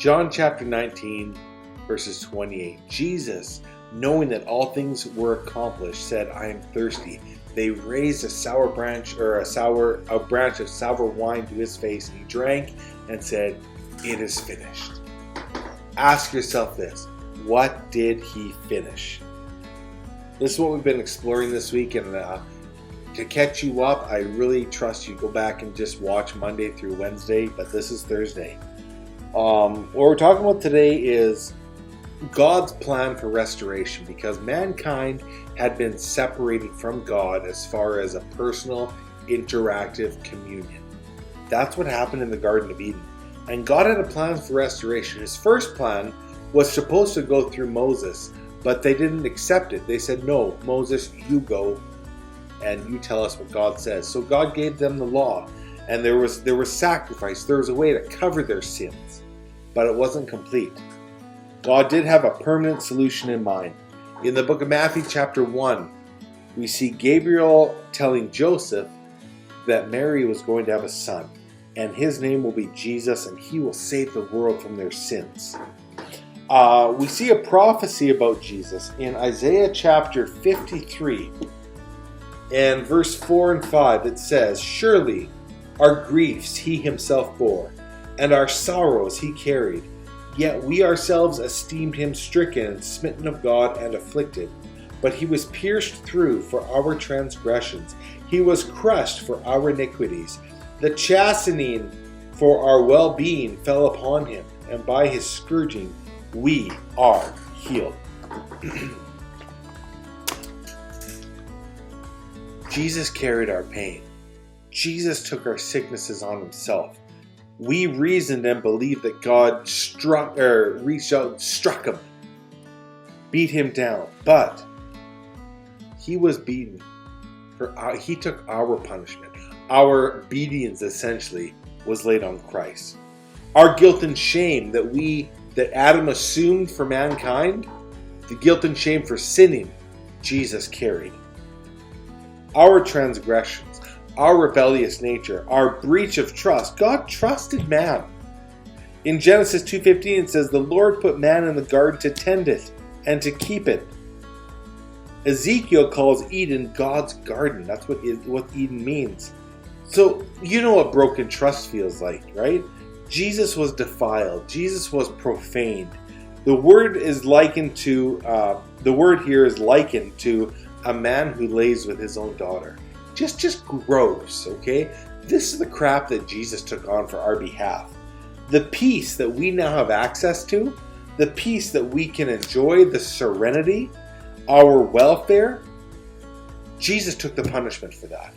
John chapter 19, verses 28. Jesus, knowing that all things were accomplished, said, I am thirsty. They raised a branch of sour wine to his face, and he drank and said, it is finished. Ask yourself this. What did he finish? This is what we've been exploring this week, and to catch you up, I really trust you go back and just watch Monday through Wednesday, but this is Thursday. What we're talking about today is God's plan for restoration, because mankind had been separated from God as far as a personal, interactive communion. That's what happened in the Garden of Eden. And God had a plan for restoration. His first plan was supposed to go through Moses, but they didn't accept it. They said, no, Moses, you go and you tell us what God says. So God gave them the law, and there was sacrifice. There was a way to cover their sins, but it wasn't complete. God did have a permanent solution in mind. In the book of Matthew chapter 1, we see Gabriel telling Joseph that Mary was going to have a son, and his name will be Jesus, and he will save the world from their sins. We see a prophecy about Jesus in Isaiah chapter 53 and verse 4 and 5. It says, surely our griefs he himself bore, and our sorrows he carried. Yet we ourselves esteemed him stricken and smitten of God and afflicted. But he was pierced through for our transgressions. He was crushed for our iniquities. The chastening for our well-being fell upon him, and by his scourging we are healed. Jesus carried our pain. Jesus took our sicknesses on himself. We reasoned and believed that God reached out and struck him, beat him down, but he was beaten. He took our punishment. Our obedience essentially was laid on Christ. Our guilt and shame that Adam assumed for mankind, the guilt and shame for sinning, Jesus carried. Our transgressions, our rebellious nature, our breach of trust. God trusted man. In Genesis 2:15 it says, the Lord put man in the garden to tend it and to keep it. Ezekiel calls Eden God's garden. That's what Eden means. So you know what broken trust feels like, right? Jesus was defiled. Jesus was profaned. The word here is likened to a man who lays with his own daughter. Just gross, okay? This is the crap that Jesus took on for our behalf. The peace that we now have access to, the peace that we can enjoy, the serenity, our welfare, Jesus took the punishment for that.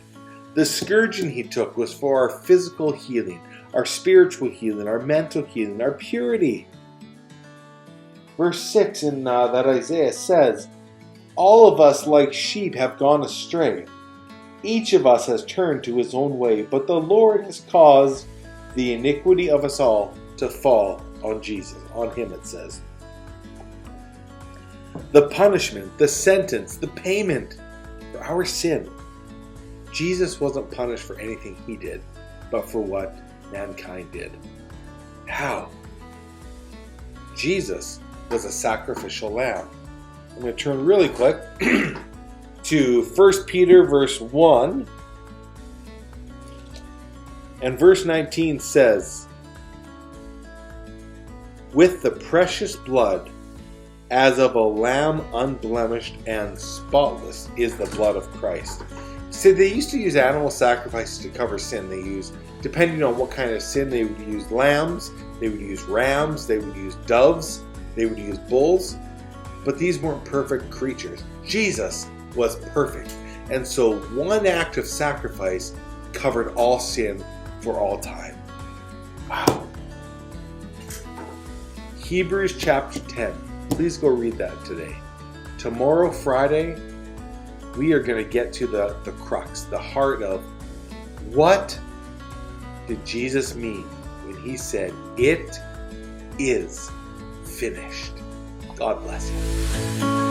The scourging he took was for our physical healing, our spiritual healing, our mental healing, our purity. Verse 6 in that Isaiah says, all of us like sheep have gone astray. Each of us has turned to his own way, but the Lord has caused the iniquity of us all to fall on Jesus. On him it says. The punishment, the sentence, the payment for our sin. Jesus wasn't punished for anything he did, but for what mankind did. How? Jesus was a sacrificial lamb. I'm going to turn really quick to 1 Peter verse 1. And verse 19 says, with the precious blood as of a lamb unblemished and spotless is the blood of Christ. So they used to use animal sacrifices to cover sin. They used, depending on what kind of sin, they would use lambs, they would use rams, they would use doves, they would use bulls. But these weren't perfect creatures. Jesus was perfect. And so one act of sacrifice covered all sin for all time. Wow. Hebrews chapter 10. Please go read that today. Tomorrow, Friday, we are going to get to the crux, the heart of what did Jesus mean when he said, it is finished. God bless you.